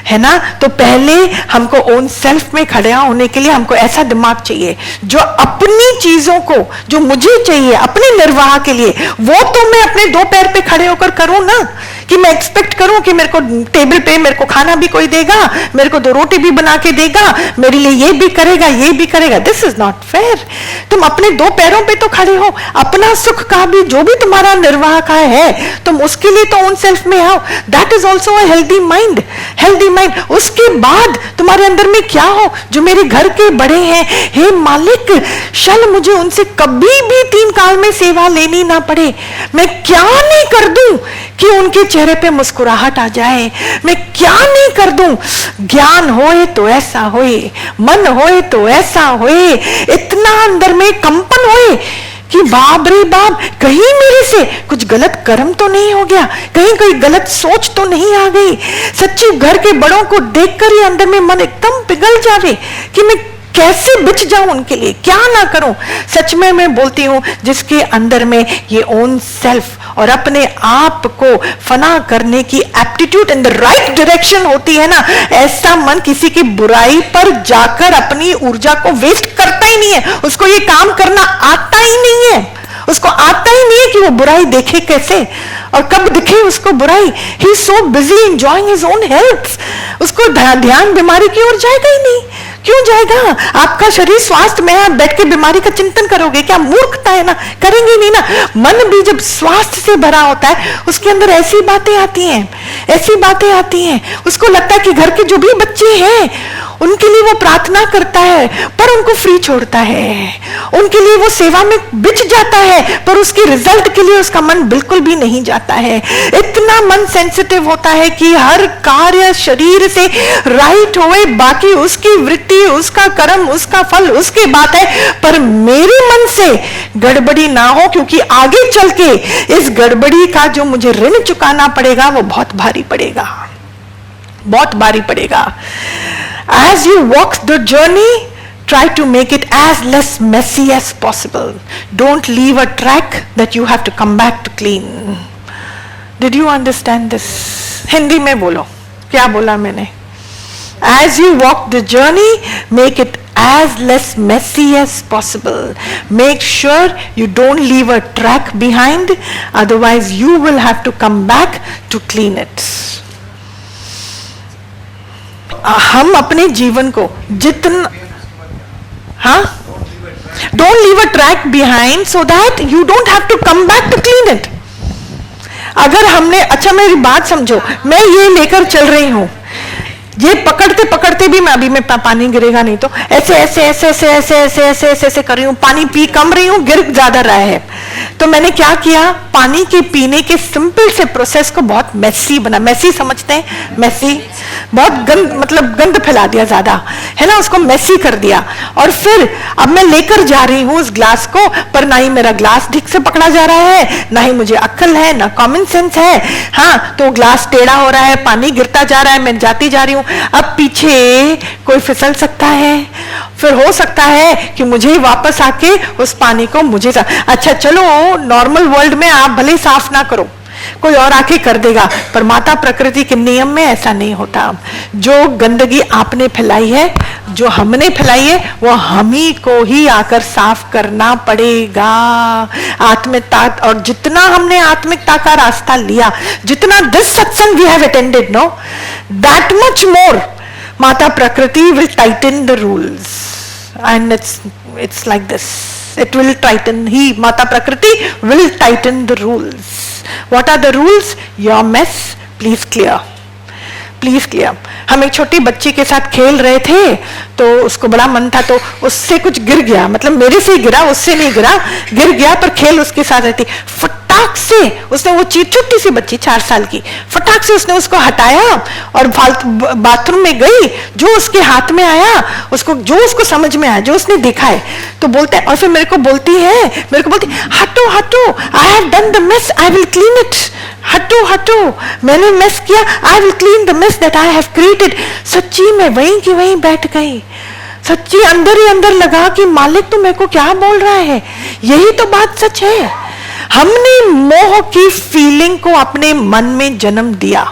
है ना। तो पहले हमको ओन सेल्फ में खड़े होने के लिए हमको ऐसा दिमाग चाहिए जो अपनी चीजों को, जो मुझे चाहिए अपने निर्वाह के लिए, वो तो मैं अपने दो पैर पे खड़े होकर करूं ना, कि मैं एक्सपेक्ट करूं कि मेरे को टेबल पे मेरे को खाना भी कोई देगा, मेरे को 2 रोटी भी बना के देगा, मेरे लिए ये भी करेगा ये भी करेगा। This is not fair. तुम अपने 2 पैरों पे तो खड़े हो, अपना सुख का भी जो भी तुम्हारा निर्वाह का है तुम उसके लिए तो ओन सेल्फ में आओ। That is also a healthy mind, healthy mind. उसके बाद तुम्हारे अंदर में क्या हो, जो मेरे घर के बड़े हैं, हे मालिक शल मुझे उनसे कभी भी 3 काल में सेवा लेनी ना पड़े। मैं क्या नहीं कर दूं कि उनके चेहरे पे मुस्कुराहट आ जाए, मैं क्या नहीं कर दूं। ज्ञान होए तो ऐसा होए, मन होए तो ऐसा होए, इतना अंदर में कंपन होए कि बाप रे बाप कहीं मेरे से कुछ गलत कर्म तो नहीं हो गया, कहीं कोई गलत सोच तो नहीं आ गई। सच्ची घर के बड़ों को देखकर ही अंदर में मन एकदम पिघल जावे कि मैं कैसे बिछ जाऊं उनके लिए, क्या ना करूं। सच में मैं बोलती हूं, जिसके अंदर में ये ओन सेल्फ और अपने आप को फना करने की aptitude in the right direction होती है ना, ऐसा मन किसी की बुराई पर जाकर अपनी ऊर्जा को वेस्ट करता ही नहीं है। उसको ये काम करना आता ही नहीं है, उसको आता ही नहीं है कि वो बुराई देखे कैसे और कब दिखे उसको बुराई। He is so busy enjoying his own health. उसको ध्यान बीमारी की ओर जाएगा ही नहीं। क्यों जाएगा? आपका शरीर स्वास्थ्य में है, आप बैठ के बीमारी का चिंतन करोगे क्या? मूर्खता है ना, करेंगे नहीं ना। मन भी जब स्वास्थ्य से भरा होता है उसके अंदर ऐसी बातें आती हैं, ऐसी बातें आती हैं। उसको लगता है कि घर के जो भी बच्चे हैं उनके लिए वो प्रार्थना करता है पर उनको फ्री छोड़ता है, उनके लिए वो सेवा में बिछ जाता है पर उसके रिजल्ट के लिए उसका मन बिल्कुल भी नहीं जाता है। इतना मन सेंसिटिव होता है कि हर कार्य शरीर से राइट होए, बाकी उसकी वृत्ति, उसका कर्म, उसका फल उसके बात है, पर मेरे मन से गड़बड़ी ना हो, क्योंकि आगे चल के इस गड़बड़ी का जो मुझे ऋण चुकाना पड़ेगा वो बहुत भारी पड़ेगा, बहुत भारी पड़ेगा। As you walk the journey, try to make it as less messy as possible. Don't leave a track that you have to come back to clean. Did you understand this? Hindi में बोलो, क्या बोला मैंने? As you walk the journey, make it as less messy as possible. Make sure you don't leave a track behind, otherwise you will have to come back to clean it. हम अपने जीवन को जितना, हाँ, don't leave a track behind so that you don't have to come back to clean it. अगर हमने, अच्छा मेरी बात समझो, मैं ये लेकर चल रही हूं, ये पकड़ते पकड़ते भी मैं अभी में पानी गिरेगा नहीं तो ऐसे ऐसे ऐसे ऐसे ऐसे ऐसे ऐसे ऐसे ऐसे कर रही हूँ, पानी पी कम रही हूँ, गिर ज्यादा रहा है। तो मैंने क्या किया, पानी के पीने के सिंपल से प्रोसेस को बहुत मेसी बना। मेसी समझते हैं? मेसी बहुत गंद, मतलब गंद फैला दिया ज्यादा, है ना, उसको मेसी कर दिया। और फिर अब मैं लेकर जा रही हूँ उस ग्लास को, पर ना ही मेरा ग्लास ठीक से पकड़ा जा रहा है, ना ही मुझे अक्ल है, ना कॉमन सेंस है। हाँ, तो ग्लास टेढ़ा हो रहा है, पानी गिरता जा रहा है, मैं जाती जा रही हूँ। अब पीछे कोई फिसल सकता है, फिर हो सकता है कि मुझे ही वापस आके उस पानी को मुझे, अच्छा चलो नॉर्मल वर्ल्ड में आप भले साफ ना करो, कोई और आके कर देगा, पर माता प्रकृति के नियम में ऐसा नहीं होता। जो गंदगी आपने फैलाई है, जो हमने फैलाई है, वो हम ही को ही आकर साफ करना पड़ेगा। आत्मिकता, और जितना हमने आत्मिकता का रास्ता लिया, जितना this satsang we have attended, no, that much more mata prakriti will tighten the rules, and it's like this, it will tighten, Mata Prakriti will tighten the rules. What are the rules? Your mess, please clear. Please clear. हम एक छोटी बच्ची के साथ खेल रहे थे, तो उसको बड़ा मन था, तो उससे कुछ गिर गया, मतलब मेरे से गिरा, उससे नहीं गिरा, गिर गया, पर खेल उसके साथ रहती। फटाक से उसने वो चीज, छोटी सी बच्ची 4 साल की, फटाक से उसने उसको हटाया और बाथरूम में गई, जो उसके हाथ में आया, उसको जो उसको समझ में आया, जो उसने देखा है, तो बोलता है, और फिर मेरे को बोलती है, हटो हटो, I have done the mess, I will clean it. हटो हटो, मैंने मेस किया, I will clean the mess that I have created. सच्ची मैं वहीं की वहीं बैठ गई, सच्ची अंदर ही अंदर लगा कि मालिक तो मेरे को क्या बोल रहा है, यही तो बात सच है। हमने मोह की फीलिंग को अपने मन में जन्म दिया,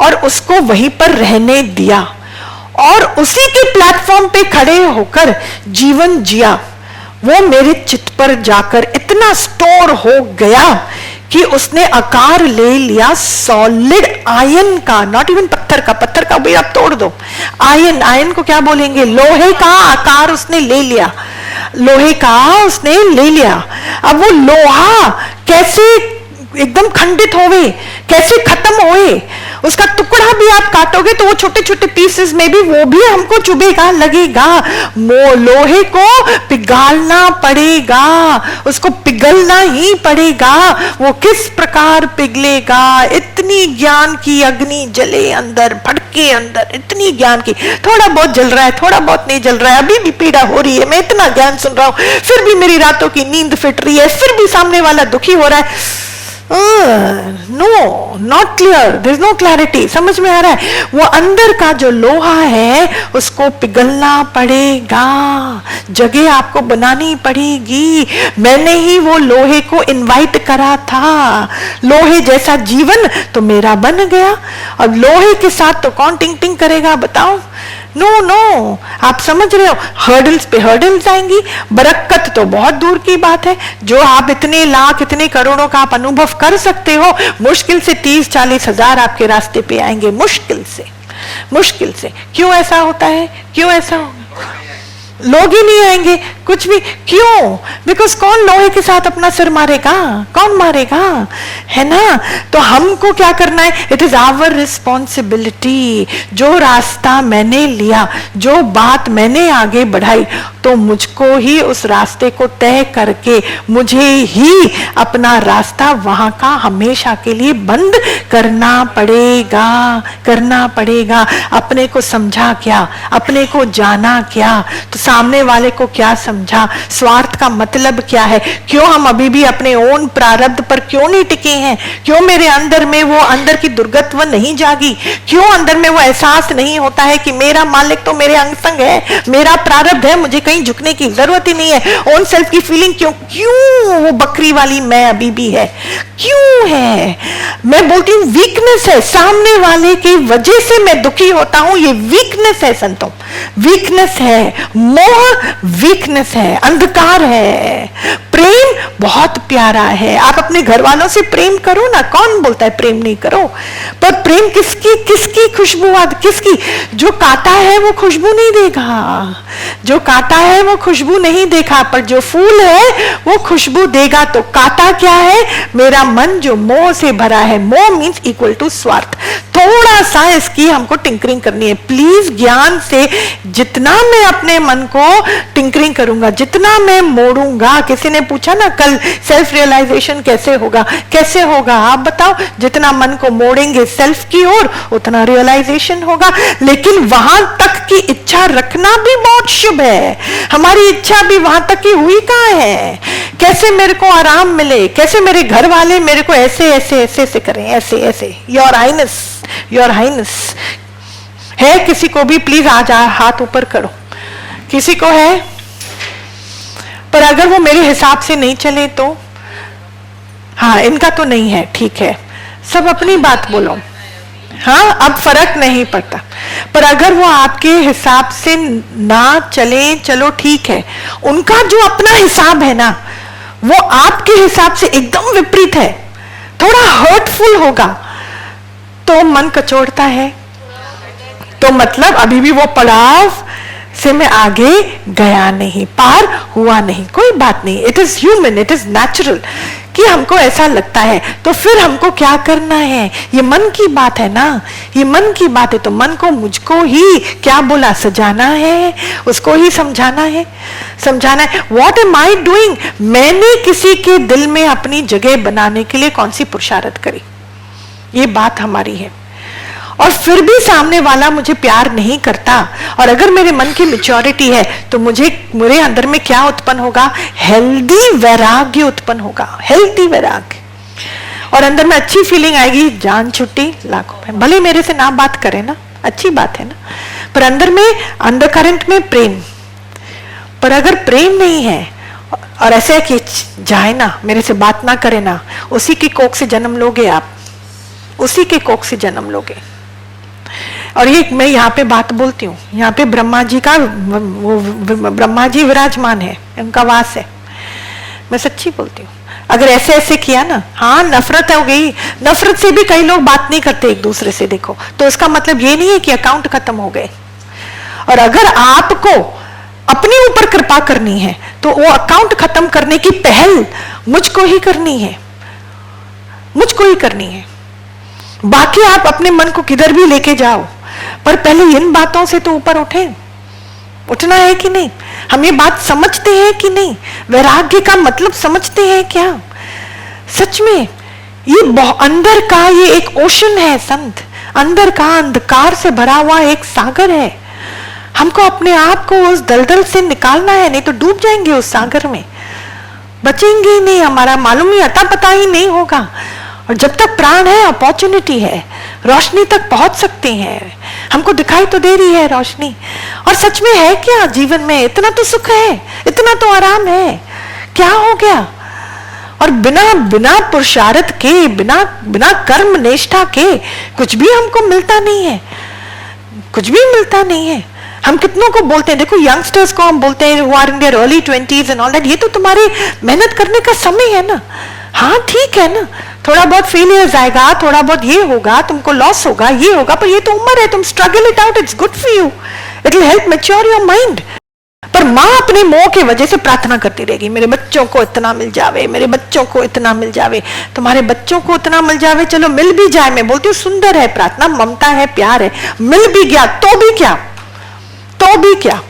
और उसको वहीं पर रहने दिया और उसी के प्लेटफॉर्म पे खड़े होकर जीवन जिया। वो मेरे चित्त पर जाकर इतना स्टोर हो गया कि उसने आकार ले लिया सॉलिड आयन का, नॉट इवन पत्थर का। पत्थर का भी आप तोड़ दो, आयन, आयन को क्या बोलेंगे, लोहे का आकार उसने ले लिया, लोहे का उसने ले लिया। अब वो लोहा कैसे एकदम खंडित होवे, कैसे खत्म होए, उसका टुकड़ा भी आप काटोगे तो वो छोटे छोटे पीसेस में भी वो भी हमको चुभेगा, लगेगा। लोहे को पिघालना पड़ेगा, उसको पिघलना ही पड़ेगा। वो किस प्रकार पिघलेगा, इतनी ज्ञान की अग्नि जले अंदर, भड़के अंदर, इतनी ज्ञान की। थोड़ा बहुत जल रहा है, थोड़ा बहुत नहीं जल रहा है, अभी भी पीड़ा हो रही है, मैं इतना ज्ञान सुन रहा हूं, फिर भी मेरी रातों की नींद फिट रही है, फिर भी सामने वाला दुखी हो रहा है। No, not clear, there is no clarity. समझ में आ रहा है, वो अंदर का जो लोहा है उसको पिघलना पड़ेगा, जगह आपको बनानी पड़ेगी। मैंने ही वो लोहे को इनवाइट करा था, लोहे जैसा जीवन तो मेरा बन गया। अब लोहे के साथ तो कौन टिंग टिंग करेगा बताओ? नो नो, आप समझ रहे हो, हर्डल्स पे हर्डल्स आएंगी। बरकत तो बहुत दूर की बात है, जो आप इतने लाख इतने करोड़ों का आप अनुभव कर सकते हो, मुश्किल से 30-40 हजार आपके रास्ते पे आएंगे, मुश्किल से, मुश्किल से। क्यों ऐसा होता है, क्यों ऐसा होगा? लोग ही नहीं आएंगे, कुछ भी। क्यों? बिकॉज कौन लोहे के साथ अपना सिर मारेगा, कौन मारेगा, है ना? तो हमको क्या करना है, इट इज आवर रिस्पॉन्सिबिलिटी। जो रास्ता मैंने लिया, जो बात मैंने आगे बढ़ाई, तो मुझको ही उस रास्ते को तय करके मुझे ही अपना रास्ता वहां का हमेशा के लिए बंद करना पड़ेगा, करना पड़ेगा। अपने को समझा क्या, अपने को जाना क्या, तो सामने वाले को क्या समझा, स्वार्थ का मतलब क्या है, क्यों हम अभी भी अपने ओन प्रारब्ध पर क्यों नहीं टिके हैं, क्यों मेरे अंदर में वो अंदर की दुर्गत्व नहीं जागी, क्यों अंदर में वो एहसास नहीं होता है कि मेरा मालिक तो मेरे अंग संग है, मेरा प्रारब्ध है, मुझे कहीं झुकने की जरूरत ही नहीं है। ओन सेल्फ की फीलिंग क्यों, क्यों वो बकरी वाली मैं अभी भी है, क्यों है? मैं बोलती हूँ वीकनेस है, सामने वाले की वजह से मैं दुखी होता हूं, ये वीकनेस है संतों, वीकनेस है, मोह वीकनेस है, अंधकार है। प्रेम बहुत प्यारा है, आप अपने घर वालों से प्रेम करो ना, कौन बोलता है प्रेम नहीं करो? पर प्रेम किसकी, किसकी खुशबू, किसकी? जो काटा है वो खुशबू नहीं देगा, जो काटा है वो खुशबू नहीं देखा, पर जो फूल है वो खुशबू देगा। तो काटा क्या है? मेरा मन जो मोह से भरा है, मोह मीन्स इक्वल टू स्वार्थ। थोड़ा सा इसकी हमको टिंकरिंग करनी है प्लीज। ज्ञान से जितना मैं अपने मन को टिंकरिंग करूंगा, जितना मैं मोड़ूंगा, किसी ने पूछा ना कल सेल्फ रियलाइजेशन कैसे होगा, कैसे होगा आप बताओ? जितना मन को मोड़ेंगे सेल्फ की ओर उतना रियलाइजेशन होगा। लेकिन वहां तक की इच्छा रखना भी बहुत शुभ है, हमारी इच्छा भी वहां तक की हुई कहां है? कैसे मेरे को आराम मिले, कैसे मेरे घर वाले मेरे को ऐसे ऐसे ऐसे ऐसे करें, ऐसे ऐसे। योर हाइनेस, योर हाइनेस है किसी को भी? प्लीज आज हाथ ऊपर करो, किसी को है? पर अगर वो मेरे हिसाब से नहीं चले तो? हाँ, इनका तो नहीं है, ठीक है, सब अपनी बात बोलो। हाँ, अब फर्क नहीं पड़ता, पर अगर वो आपके हिसाब से ना चले, चलो ठीक है, उनका जो अपना हिसाब है ना, वो आपके हिसाब से एकदम विपरीत है, थोड़ा हर्टफुल होगा, तो मन कचोड़ता है। तो मतलब अभी भी वो पड़ाव से मैं आगे गया नहीं, पार हुआ नहीं, कोई बात नहीं। It is human, it is natural कि हमको ऐसा लगता है। तो फिर हमको क्या करना है? ये मन की बात है ना, ये मन की बात है, तो मन को मुझको ही क्या बोला, सजाना है, उसको ही समझाना है, समझाना है। What am I doing? मैंने किसी के दिल में अपनी जगह बनाने के लिए कौन सी पुरुषार्थ करी, ये बात हमारी है। और फिर भी सामने वाला मुझे प्यार नहीं करता, और अगर मेरे मन की मैच्योरिटी है तो मुझे, मेरे अंदर में क्या उत्पन्न होगा? हेल्दी वैराग्य उत्पन्न होगा, हेल्दी वैराग्य। और अंदर में अच्छी फीलिंग आएगी, जान छुट्टी लाखों में। भले मेरे से ना बात करे ना, अच्छी बात है ना, पर अंदर में, अंडर करंट में प्रेम। पर अगर प्रेम नहीं है और ऐसे कि जाए ना, मेरे से बात ना करे ना, उसी की कोख से जन्म लोगे आप, उसी के कोख से जन्म लोगे। और ये मैं यहाँ पे बात बोलती हूँ, यहाँ पे ब्रह्मा जी का वो ब्रह्मा जी विराजमान है, उनका वास है। मैं सच्ची बोलती हूँ, अगर ऐसे ऐसे किया ना, हाँ नफरत हो गई, नफरत से भी कई लोग बात नहीं करते एक दूसरे से, देखो तो इसका मतलब ये नहीं है कि अकाउंट खत्म हो गए। और अगर आपको अपने ऊपर कृपा करनी है तो वो अकाउंट खत्म करने की पहल मुझको ही करनी है, मुझको ही करनी है। बाकी आप अपने मन को किधर भी लेके जाओ, पर पहले इन बातों से तो ऊपर उठे। उठना है कि नहीं? हम ये बात समझते हैं कि नहीं? वैराग्य का मतलब समझते हैं क्या? सच में ये अंदर का ये एक ओशन है संत, अंदर का अंधकार से भरा हुआ एक सागर है। हमको अपने आप को उस दलदल से निकालना है, नहीं तो डूब जाएंगे उस सागर में, बचेंगे ही नहीं, हमारा मालूम ही अता पता ही नहीं होगा। और जब तक प्राण है अपॉर्चुनिटी है, रोशनी तक पहुंच सकते हैं। हमको दिखाई तो दे रही है रोशनी, और सच में है क्या जीवन में? इतना तो सुख है, इतना तो आराम है, क्या हो गया? और बिना बिना पुरुषार्थ के, बिना बिना कर्म निष्ठा के कुछ भी हमको मिलता नहीं है, कुछ भी मिलता नहीं है। हम कितनों को बोलते हैं, देखो यंगस्टर्स को हम बोलते हैं who are in their early 20s and all that, ये तो तुम्हारे मेहनत करने का समय है ना। हाँ ठीक है ना, थोड़ा बहुत फेलियर्स आएगा, थोड़ा बहुत ये होगा, तुमको लॉस होगा, ये होगा, पर ये तो उम्र है, तुम struggle it out, it's good for you, it will help mature your mind. पर माँ अपने मोह के वजह से प्रार्थना करती रहेगी, मेरे बच्चों को इतना मिल जावे, मेरे बच्चों को इतना मिल जावे। तुम्हारे बच्चों को इतना मिल जावे, चलो मिल भी जाए, मैं बोलती हूँ सुंदर है प्रार्थना, ममता है, प्यार है, मिल भी गया तो भी क्या, तो भी क्या,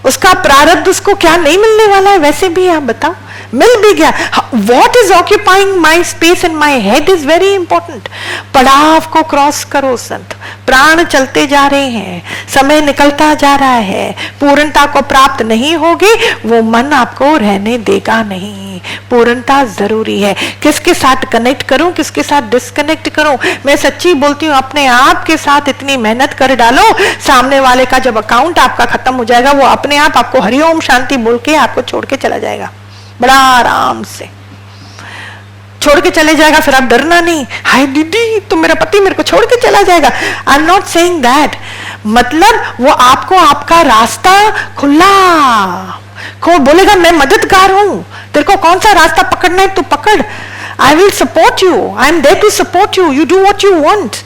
उसका प्रारब्ध उसको क्या नहीं मिलने वाला है? वैसे भी आप बताओ, मिल भी गया। What is occupying my space in my head is very important. पड़ाव को क्रॉस करो संत, प्राण चलते जा रहे हैं, समय निकलता जा रहा है, पूर्णता को प्राप्त नहीं होगे, वो मन आपको रहने देगा नहीं। पूर्णता जरूरी है। किसके साथ कनेक्ट करूं, किसके साथ डिस्कनेक्ट करूं? मैं सच्ची बोलती हूँ, अपने आप के साथ इतनी मेहनत कर डालो, सामने वाले का जब अकाउंट आपका खत्म हो जाएगा, वो अपने आप आपको हरिओम शांति बोल के आपको छोड़ के चला जाएगा, बड़ा आराम से छोड़ के चले जाएगा। फिर आप डरना नहीं, हाय दीदी तो मेरा पति मेरे को छोड़ के चला जाएगा। I am not saying that, मतलब वो आपको आपका रास्ता खुला को बोलेगा, मैं मददगार हूं, तेरे को कौन सा रास्ता पकड़ना है तू पकड़, I will support you, I am there to support you, you do what you want.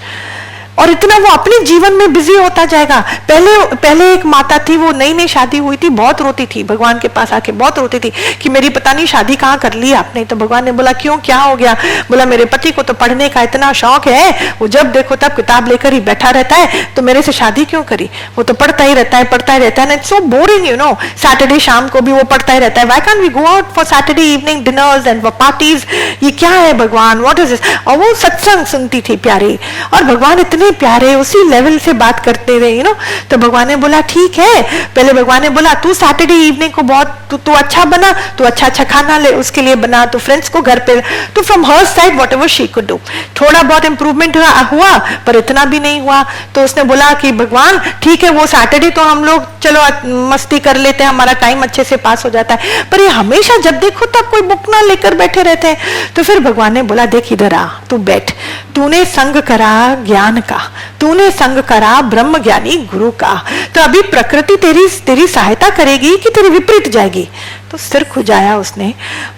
और इतना वो अपने जीवन में बिजी होता जाएगा। पहले एक माता थी, वो नई नई शादी हुई थी, बहुत रोती थी, भगवान के पास आके बहुत रोती थी कि मेरी पता नहीं शादी कहाँ कर ली आपने। तो भगवान ने बोला क्यों, क्या हो गया? बोला मेरे पति को तो पढ़ने का इतना शौक है, वो जब देखो तब किताब लेकर ही बैठा रहता है, तो मेरे से शादी क्यों करी? वो तो पढ़ता ही रहता है, पढ़ता ही रहता है, it's so boring you know. Saturday शाम को भी वो पढ़ता ही रहता है, why can't we go out for Saturday evening dinners and parties? ये क्या है भगवान, व्हाट इज दिस? और वो सत्संग सुनती थी प्यारी, और भगवान इतने प्यारे उसी लेवल से बात करते रहे, यू नो। तो भगवान ने बोला ठीक है, पहले भगवान ने बोला तू सैटरडे इवनिंग को बहुत तू अच्छा बना, तू अच्छा अच्छा खाना ले उसके लिए बना, तो फ्रेंड्स को घर पे, तो from her side what ever she could do. थोड़ा बहुत इंप्रूवमेंट हुआ पर इतना भी नहीं हुआ। तो उसने बोला कि भगवान ठीक है, वो सैटरडे तो हम लोग चलो मस्ती कर लेते हैं, हमारा टाइम अच्छे से पास हो जाता है, पर ये हमेशा जब देखो तब कोई बुक ना लेकर बैठे रहते हैं। तो फिर भगवान ने बोला देख इधर आ, तू बैठ, तूने संग करा ज्ञान का, तूने संग करा ब्रह्म ज्ञानी गुरु का, तो अभी प्रकृति तेरी सहायता करेगी कि तेरी विपरीत जाएगी? तो सिर खुजाया उसने,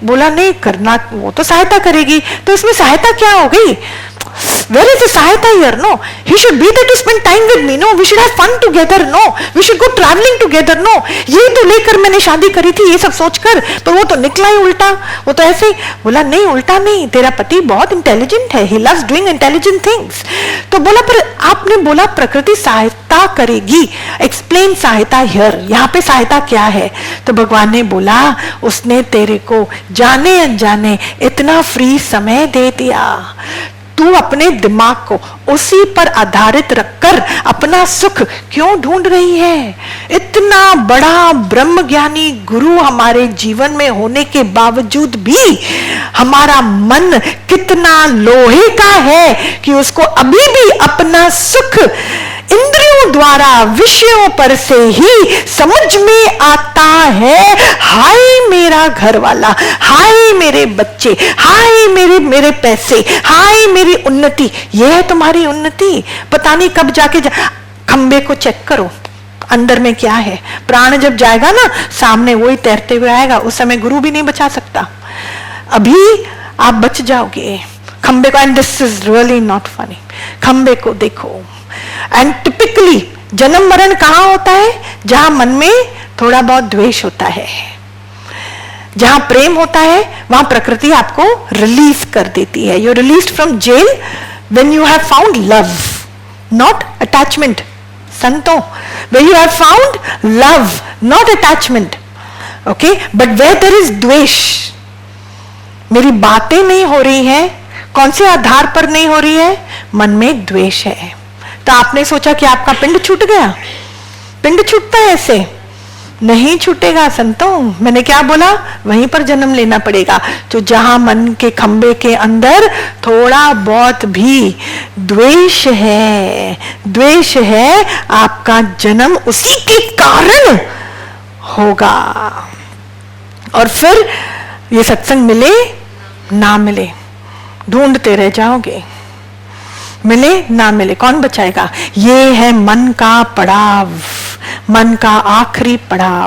बोला नहीं करना, वो तो सहायता करेगी। तो इसमें सहायता क्या हो गई? Where is the sahayata here? No, he should be there to spend time with me. No, we should have fun together. No, we should go traveling together. No, ये तो लेकर मैंने शादी करी थी, ये सब सोचकर, पर वो तो निकला ही उल्टा। वो तो ऐसे ही बोला नहीं, उल्टा नहीं, तेरा पति बहुत इंटेलिजेंट है, he loves doing intelligent things। तो बोला पर आपने बोला प्रकृति सहायता करेगी, एक्सप्लेन सहायता हियर, यहाँ पे सहायता क्या है? तो भगवान ने बोला उसने तेरे को जाने अनजाने इतना फ्री समय दे दिया, तू अपने दिमाग को उसी पर आधारित रखकर अपना सुख क्यों ढूंढ रही है? इतना बड़ा ब्रह्म ज्ञानी गुरु हमारे जीवन में होने के बावजूद भी हमारा मन कितना लोहे का है कि उसको अभी भी अपना सुख इंद्रियों द्वारा विषयों पर से ही समझ में आता है। हाय मेरा घर वाला, हाय मेरे बच्चे, हाय मेरे पैसे, हाय मेरी उन्नति। ये है तुम्हारी उन्नति? पता नहीं कब जाके खंबे को चेक करो, अंदर में क्या है। प्राण जब जाएगा ना, सामने वही तैरते हुए आएगा, उस समय गुरु भी नहीं बचा सकता। अभी आप बच जाओगे खंबे को। And this is really not funny. खंबे को देखो। एंड टिपिकली जन्म मरण कहां होता है? जहां मन में थोड़ा बहुत द्वेष होता है। जहां प्रेम होता है वहां प्रकृति आपको रिलीज कर देती है। You released from jail when you have found love, not attachment. संतों, when you have found love, not attachment, okay, but where there is द्वेष, मेरी बातें नहीं हो रही हैं, कौन से आधार पर नहीं हो रही है? मन में द्वेष है। तो आपने सोचा कि आपका पिंड छूट गया? पिंड छूटता है ऐसे? नहीं छूटेगा संतों। मैंने क्या बोला? वहीं पर जन्म लेना पड़ेगा। तो जहां मन के खंबे के अंदर थोड़ा बहुत भी द्वेष है, द्वेष है, आपका जन्म उसी के कारण होगा। और फिर ये सत्संग मिले ना मिले, ढूंढते रह जाओगे। मिले ना मिले, कौन बचाएगा? ये है मन का पड़ाव, मन का आखिरी पड़ाव।